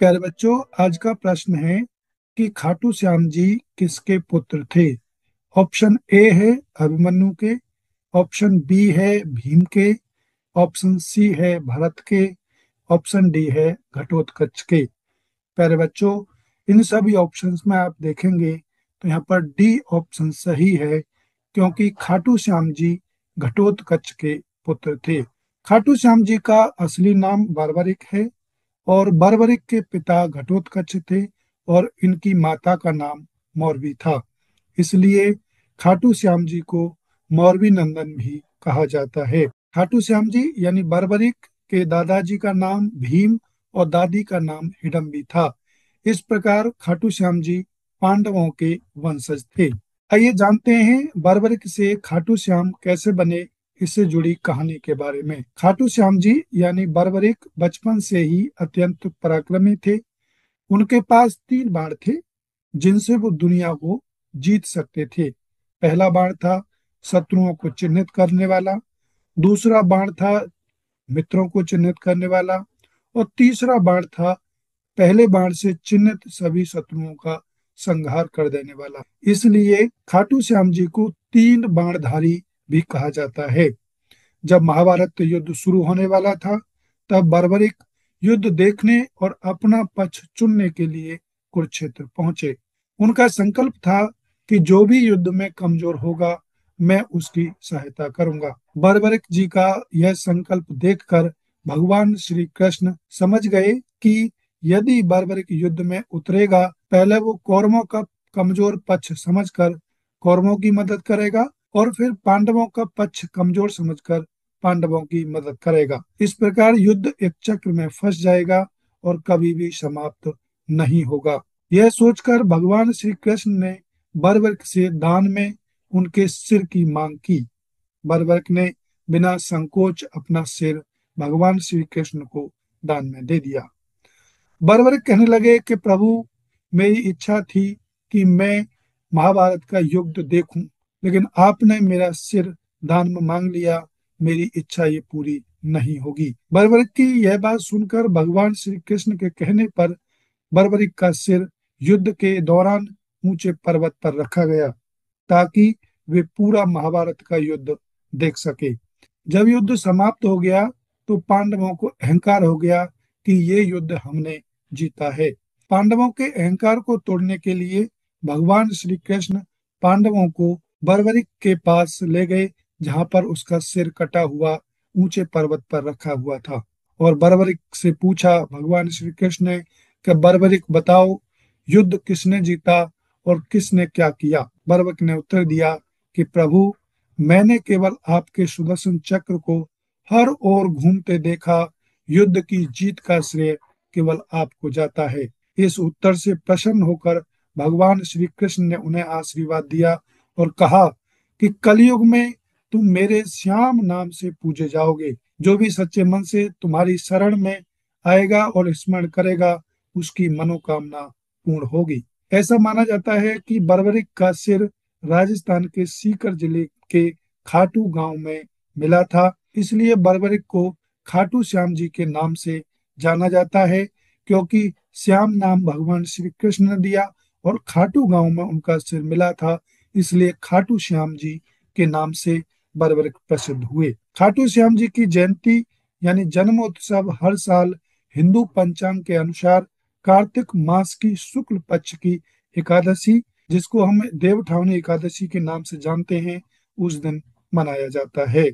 प्यारे बच्चों, आज का प्रश्न है कि खाटू श्याम जी किसके पुत्र थे। ऑप्शन ए है अभिमन्यु के, ऑप्शन बी है भीम के, ऑप्शन सी है भरत के, ऑप्शन डी है घटोत्कच के। प्यारे बच्चों, इन सभी ऑप्शंस में आप देखेंगे तो यहाँ पर डी ऑप्शन सही है, क्योंकि खाटू श्याम जी घटोत्कच के पुत्र थे। खाटू श्याम जी का असली नाम बारबरिक है और बर्बरिक के पिता घटोत्कच थे और इनकी माता का नाम मौरवी था। इसलिए खाटू श्याम जी को मौरवी नंदन भी कहा जाता है। खाटू श्याम जी यानी बर्बरिक के दादाजी का नाम भीम और दादी का नाम हिडम्बी था। इस प्रकार खाटू श्याम जी पांडवों के वंशज थे। आइए जानते हैं बर्बरिक से खाटू श्याम कैसे बने, इससे जुड़ी कहानी के बारे में। खाटू श्याम जी यानी बर्बरिक बचपन से ही अत्यंत पराक्रमी थे। उनके पास 3 बाण थे जिनसे वो दुनिया को जीत सकते थे। पहला बाण था शत्रुओं को चिन्हित करने वाला, दूसरा बाण था मित्रों को चिन्हित करने वाला और तीसरा बाण था पहले बाण से चिन्हित सभी शत्रुओं का संहार कर देने वाला। इसलिए खाटू श्याम जी को 3 बाणधारी भी कहा जाता है। जब महाभारत युद्ध शुरू होने वाला था, तब बर्बरिक युद्ध देखने और अपना पक्ष चुनने के लिए कुरुक्षेत्र पहुंचे। उनका संकल्प था कि जो भी युद्ध में कमजोर होगा, मैं उसकी सहायता करूंगा। बर्बरिक जी का यह संकल्प देखकर भगवान श्री कृष्ण समझ गए कि यदि बर्बरिक युद्ध में उतरेगा, पहले वो कौरवों का कमजोर पक्ष समझकर कौरवों की मदद करेगा और फिर पांडवों का पक्ष कमजोर समझकर पांडवों की मदद करेगा। इस प्रकार युद्ध एक चक्र में फंस जाएगा और कभी भी समाप्त नहीं होगा। यह सोचकर भगवान श्री कृष्ण ने बर्बरिक से दान में उनके सिर की मांग की। बर्बरिक ने बिना संकोच अपना सिर भगवान श्री कृष्ण को दान में दे दिया। बर्बरिक कहने लगे कि प्रभु, मेरी इच्छा थी कि मैं महाभारत का युद्ध देखूं, लेकिन आपने मेरा सिर दान में मांग लिया। मेरी इच्छा ये पूरी नहीं होगी। बर्बरिक की यह बात सुनकर भगवान श्री कृष्ण के कहने पर बर्बरिक का सिर युद्ध के दौरान ऊंचे पर्वत पर रखा गया, ताकि वे पूरा महाभारत का युद्ध देख सके। जब युद्ध समाप्त हो गया तो पांडवों को अहंकार हो गया कि ये युद्ध हमने जीता है। पांडवों के अहंकार को तोड़ने के लिए भगवान श्री कृष्ण पांडवों को बर्बरिक के पास ले गए, जहां पर उसका सिर कटा हुआ ऊंचे पर्वत पर रखा हुआ था। और बर्बरिक से पूछा भगवान श्री कृष्ण ने कि बर्बरिक बताओ, युद्ध किसने जीता और किसने क्या किया। बर्बरिक ने उत्तर दिया कि प्रभु, मैंने केवल आपके सुदर्शन चक्र को हर ओर घूमते देखा। युद्ध की जीत का श्रेय केवल आपको जाता है। इस उत्तर से प्रसन्न होकर भगवान श्री कृष्ण ने उन्हें आशीर्वाद दिया और कहा कि कलयुग में तुम मेरे श्याम नाम से पूजे जाओगे। जो भी सच्चे मन से तुम्हारी शरण में आएगा और स्मरण करेगा, उसकी मनोकामना पूर्ण होगी। ऐसा माना जाता है कि बर्बरिक का सिर राजस्थान के सीकर जिले के खाटू गांव में मिला था। इसलिए बर्बरिक को खाटू श्याम जी के नाम से जाना जाता है, क्योंकि श्याम नाम भगवान श्री कृष्ण ने दिया और खाटू गांव में उनका सिर मिला था। इसलिए खाटू श्याम जी के नाम से बर्बरिक प्रसिद्ध हुए। खाटू श्याम जी की जयंती यानी जन्मोत्सव हर साल हिंदू पंचांग के अनुसार कार्तिक मास की शुक्ल पक्ष की एकादशी, जिसको हम देवउठावनी एकादशी के नाम से जानते हैं, उस दिन मनाया जाता है।